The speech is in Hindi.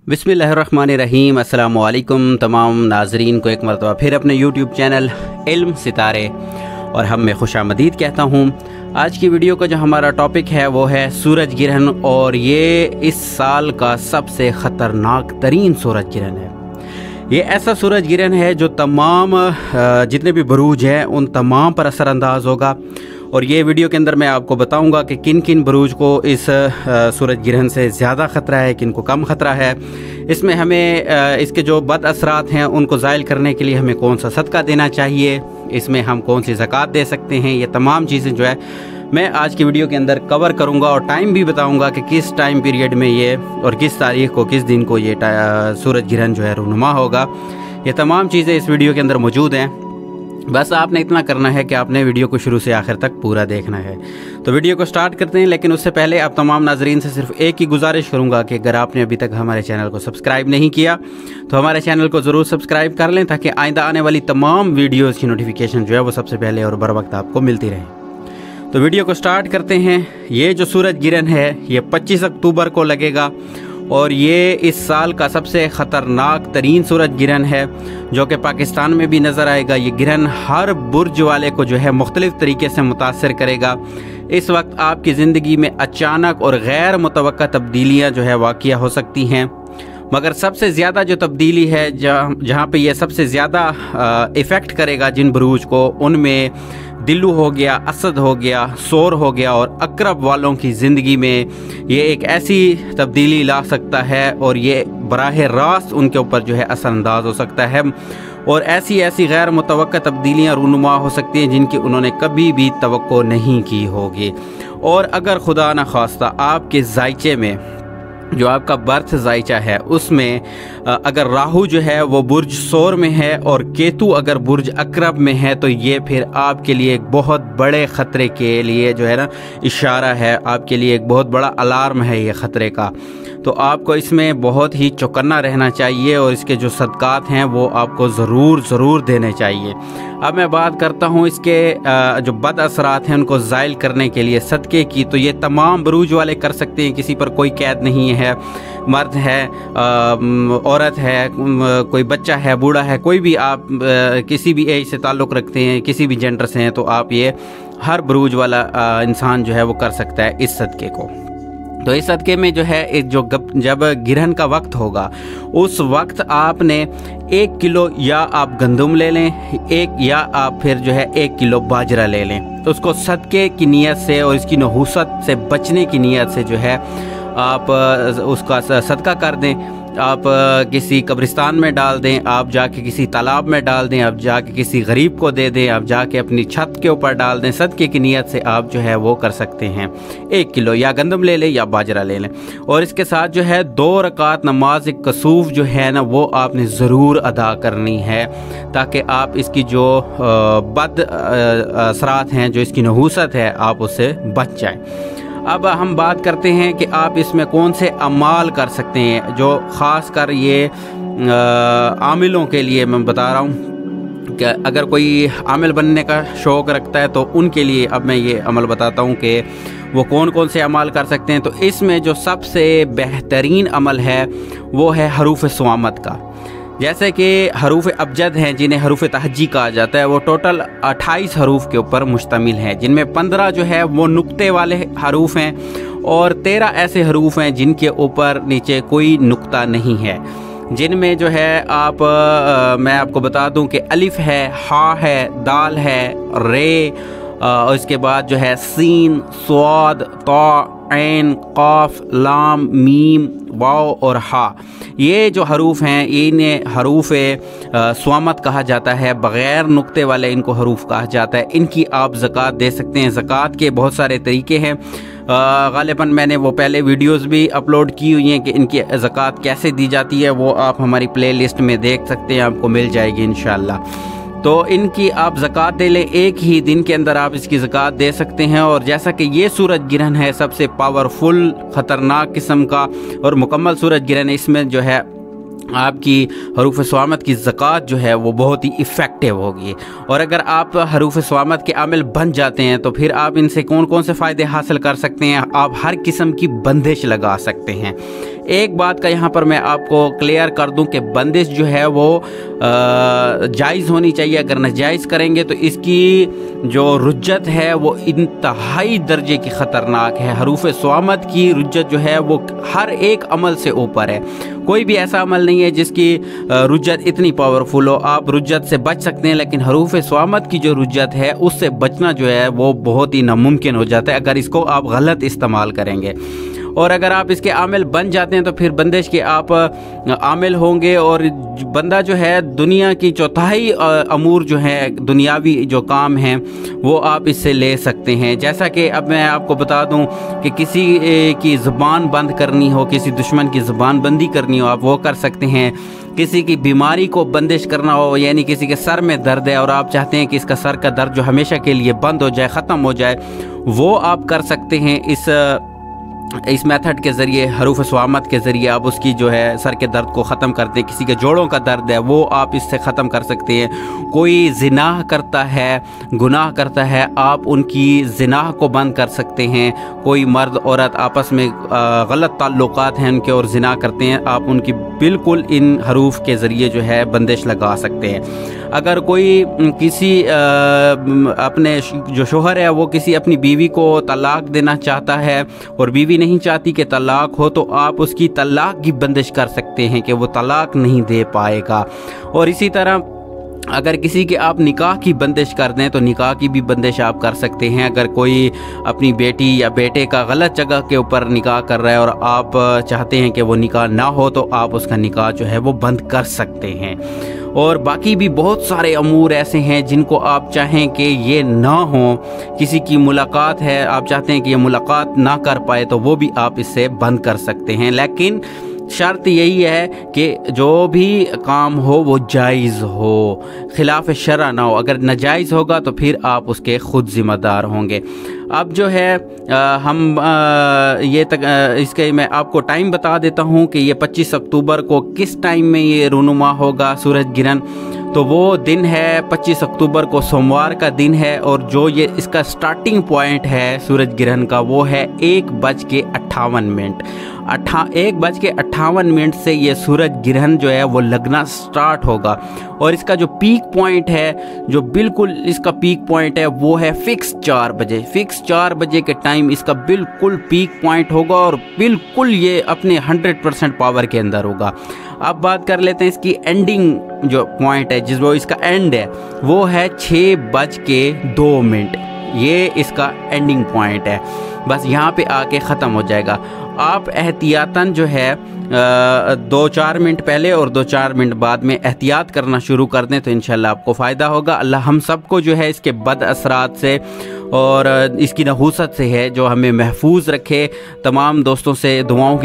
बिस्मिल्लाहिर्रहमानिर्रहीम। अस्सलामु अलैकुम तमाम नाजरीन को एक मरतबा फिर अपने यूट्यूब चैनल इल्म सितारे और हम में खुशामदीद कहता हूँ। आज की वीडियो का जो हमारा टॉपिक है वो है सूरज ग्रहण, और ये इस साल का सबसे ख़तरनाक तरीन सूरज ग्रहण है। ये ऐसा सूरज ग्रहण है जो तमाम जितने भी बुरूज हैं उन तमाम पर असरअंदाज होगा, और ये वीडियो के अंदर मैं आपको बताऊंगा कि किन किन बुरूज को इस सूरज ग्रहण से ज़्यादा ख़तरा है, किन को कम ख़तरा है। इसमें हमें इसके जो बद असरात हैं उनको ज़ायल करने के लिए हमें कौन सा सदका देना चाहिए, इसमें हम कौन सी ज़कात दे सकते हैं, ये तमाम चीज़ें जो है मैं आज की वीडियो के अंदर कवर करूंगा, और टाइम भी बताऊंगा कि किस टाइम पीरियड में ये और किस तारीख़ को किस दिन को ये सूरज ग्रहण जो है रूनुमा होगा। ये तमाम चीज़ें इस वीडियो के अंदर मौजूद हैं। बस आपने इतना करना है कि आपने वीडियो को शुरू से आखिर तक पूरा देखना है। तो वीडियो को स्टार्ट करते हैं, लेकिन उससे पहले आप तमाम नाजरीन से सिर्फ एक ही गुजारिश करूंगा कि अगर आपने अभी तक हमारे चैनल को सब्सक्राइब नहीं किया तो हमारे चैनल को ज़रूर सब्सक्राइब कर लें, ताकि आइंदा आने वाली तमाम वीडियोज़ की नोटिफिकेशन जो है वो सबसे पहले और बर वक्त आपको मिलती रहे। तो वीडियो को स्टार्ट करते हैं। ये जो सूरज ग्रहण है ये 25 अक्टूबर को लगेगा, और ये इस साल का सबसे ख़तरनाक तरीन सूरज ग्रहण है जो कि पाकिस्तान में भी नज़र आएगा। ये ग्रहण हर बुर्ज वाले को जो है मुख्तलिफ़ तरीके से मुतासर करेगा। इस वक्त आपकी ज़िंदगी में अचानक और गैर मुतवक्का तब्दीलियाँ जो है वाक़िया हो सकती हैं, मगर सबसे ज़्यादा जो तब्दीली है जहाँ पे ये सबसे ज़्यादा इफ़ेक्ट करेगा जिन बुरूज को, उनमें दिल्लू हो गया, असद हो गया, सोर हो गया, और अकरब वालों की ज़िंदगी में ये एक ऐसी तब्दीली ला सकता है, और ये बराह रास्त उनके ऊपर जो है असरअंदाज हो सकता है, और ऐसी ऐसी गैर मुतवक्का तब्दीलियाँ रूनुमा हो सकती हैं जिनकी उन्होंने कभी भी तवक्को नहीं की होगी। और अगर खुदा न खास्ता आपके जायचे में जो आपका बर्थ जायचा है उसमें अगर राहु जो है वो बुर्ज सोर में है और केतु अगर बुर्ज अकरब में है, तो ये फिर आपके लिए एक बहुत बड़े ख़तरे के लिए जो है ना इशारा है, आपके लिए एक बहुत बड़ा अलार्म है ये ख़तरे का। तो आपको इसमें बहुत ही चौकन्ना रहना चाहिए, और इसके जो सदकात हैं वो आपको ज़रूर देने चाहिए। अब मैं बात करता हूँ इसके जो बद असरात हैं उनको ज़ायल करने के लिए सदक़े की। तो ये तमाम बुरूज वाले कर सकते हैं, किसी पर कोई कैद नहीं है, मर्द है, औरत है, कोई बच्चा है, बूढ़ा है, कोई भी आप किसी भी एज से ताल्लुक़ रखते हैं, किसी भी जेंडर से हैं, तो आप ये हर बुरूज वाला इंसान जो है वो कर सकता है इस सदक़े को। तो इस सदक़े में जो है जब ग्रहण का वक्त होगा उस वक्त आपने 1 किलो या आप गंदम ले लें, या आप फिर जो है 1 किलो बाजरा ले लें। तो उसको सदक़े की नीयत से और इसकी नहूसत से बचने की नीयत से जो है आप उसका सदका कर दें। आप किसी कब्रिस्तान में डाल दें, आप जाके किसी तालाब में डाल दें, आप जाके किसी गरीब को दे दें, आप जाके अपनी छत के ऊपर डाल दें। सदक़े की नीयत से आप जो है वो कर सकते हैं। 1 किलो या गंदम ले लें या बाजरा ले लें, और इसके साथ जो है 2 रकात नमाज कसूफ जो है ना वो आपने ज़रूर अदा करनी है, ताकि आप इसकी जो बद असरात हैं, जो इसकी नहूसत है, आप उससे बच जाएँ। अब हम बात करते हैं कि आप इसमें कौन से अमाल कर सकते हैं, जो ख़ास कर ये आमिलों के लिए मैं बता रहा हूँ कि अगर कोई आमिल बनने का शौक़ रखता है तो उनके लिए अब मैं ये अमल बताता हूँ कि वो कौन कौन से अमाल कर सकते हैं। तो इसमें जो सबसे बेहतरीन अमल है वो है हरूफ स्वामत का। जैसे कि हरूफ अबजद हैं जिन्हें हरूफ तहज्जी कहा जाता है, वो टोटल 28 हरूफ के ऊपर मुश्तमिल हैं, जिनमें 15 जो है वो नुक्ते वाले हरूफ हैं, और 13 ऐसे हरूफ हैं जिनके ऊपर नीचे कोई नुक्ता नहीं है, जिनमें जो है आप मैं आपको बता दूं कि अलिफ है, हा है, दाल है, रे, और इसके बाद जो है सीन, स्वाद, ता, ऐन, काफ, लाम, मीम, वाव और हा। ये जो हरूफ हैं इन्हें हरूफ स्वामत कहा जाता है, बग़ैर नुक्ते वाले इनको हरूफ कहा जाता है। इनकी आप ज़कात दे सकते हैं। ज़कात के बहुत सारे तरीके हैं, ग़ालिबन मैंने वो पहले वीडियोस भी अपलोड की हुई हैं कि इनकी ज़कात कैसे दी जाती है, वो आप हमारी प्लेलिस्ट में देख सकते हैं, आपको मिल जाएगी इंशाअल्लाह। तो इनकी आप ज़कात दे लें, एक ही दिन के अंदर आप इसकी ज़कात दे सकते हैं। और जैसा कि ये सूरज ग्रहण है सबसे पावरफुल ख़तरनाक किस्म का और मुकम्मल सूरज ग्रहण, इसमें जो है आपकी हरूफ स्वामत की ज़कात जो है वो बहुत ही इफ़ेक्टिव होगी। और अगर आप हरूफ स्वामत के आमिल बन जाते हैं तो फिर आप इनसे कौन कौन से फ़ायदे हासिल कर सकते हैं। आप हर किस्म की बंदिश लगा सकते हैं। एक बात का यहाँ पर मैं आपको क्लियर कर दूं कि बंदिश जो है वो जायज़ होनी चाहिए। अगर नाजायज़ करेंगे तो इसकी जो रुज्जत है वो इंतहाई दर्जे की ख़तरनाक है। हरूफ स्वामत की रुज्जत जो है वो हर एक अमल से ऊपर है। कोई भी ऐसा अमल नहीं है जिसकी रुज्जत इतनी पावरफुल हो। आप रुज्जत से बच सकते हैं, लेकिन हरूफ स्वामत की जो रुज्जत है उससे बचना जो है वो बहुत ही नामुमकिन हो जाता है अगर इसको आप गलत इस्तेमाल करेंगे। और अगर आप इसके आमिल बन जाते हैं तो फिर बंदिश के आप आमिल होंगे और बंदा जो है दुनिया की चौथाई अमूर जो है, दुनियावी जो काम हैं, वो आप इससे ले सकते हैं। जैसा कि अब मैं आपको बता दूं कि किसी की ज़ुबान बंद करनी हो, किसी दुश्मन की ज़ुबान बंदी करनी हो, आप वो कर सकते हैं। किसी की बीमारी को बंदिश करना हो, यानी किसी के सर में दर्द है और आप चाहते हैं कि इसका सर का दर्द जो हमेशा के लिए बंद हो जाए, ख़त्म हो जाए, वो आप कर सकते हैं। इस मेथड के ज़रिए, हरूफ स्वामत के ज़रिए आप उसकी जो है सर के दर्द को ख़त्म करते हैं। किसी के जोड़ों का दर्द है वो आप इससे ख़त्म कर सकते हैं। कोई ज़िनाह करता है, गुनाह करता है, आप उनकी ज़िनाह को बंद कर सकते हैं। कोई मर्द औरत आपस में गलत ताल्लुकात हैं उनके और ज़िना करते हैं, आप उनकी बिल्कुल इन हरूफ के ज़रिए जो है बंदिश लगा सकते हैं। अगर कोई किसी अपने जो शोहर है वो किसी अपनी बीवी को तलाक देना चाहता है और बीवी नहीं चाहती कि तलाक हो, तो आप उसकी तलाक की बंदिश कर सकते हैं कि वो तलाक नहीं दे पाएगा। और इसी तरह अगर किसी के आप निकाह की बंदिश कर दें तो निकाह की भी बंदिश आप कर सकते हैं। अगर कोई अपनी बेटी या बेटे का गलत जगह के ऊपर निकाह कर रहा है और आप चाहते हैं कि वो निकाह ना हो, तो आप उसका निकाह जो है वो बंद कर सकते हैं। और बाकी भी बहुत सारे अमूर ऐसे हैं जिनको आप चाहें कि ये ना हो। किसी की मुलाकात है, आप चाहते हैं कि ये मुलाकात ना कर पाए, तो वो भी आप इससे बंद कर सकते हैं। लेकिन शर्त यही है कि जो भी काम हो वो जायज़ हो, खिलाफ शरअ ना हो। अगर नाजायज़ होगा तो फिर आप उसके ख़ुद ज़िम्मेदार होंगे। अब जो है इसके मैं आपको टाइम बता देता हूँ कि ये 25 अक्टूबर को किस टाइम में ये रूनुमा होगा सूरज गिरहन। तो वो दिन है 25 अक्टूबर को, सोमवार का दिन है। और जो ये इसका स्टार्टिंग पॉइंट है सूरज ग्रहण का वो है 1:58। 1:58 से ये सूरज ग्रहण जो है वो लगना स्टार्ट होगा। और इसका जो पीक पॉइंट है, जो बिल्कुल इसका पीक पॉइंट है, वो है फिक्स 4 बजे। फिक्स 4 बजे के टाइम इसका बिल्कुल पीक पॉइंट होगा और बिल्कुल ये अपने 100% पावर के अंदर होगा। अब बात कर लेते हैं इसकी एंडिंग जो पॉइंट है, जिस वो इसका एंड है, वो है 6:02। ये इसका एंडिंग पॉइंट है। बस यहाँ पे आके ख़त्म हो जाएगा। आप एहतियातन जो है 2-4 मिनट पहले और 2-4 मिनट बाद में एहतियात करना शुरू कर दें तो इंशाल्लाह आपको फ़ायदा होगा। अल्लाह हम सबको जो है इसके बद असरात से और इसकी नहूसत से है जो हमें महफूज रखे। तमाम दोस्तों से दुआओं की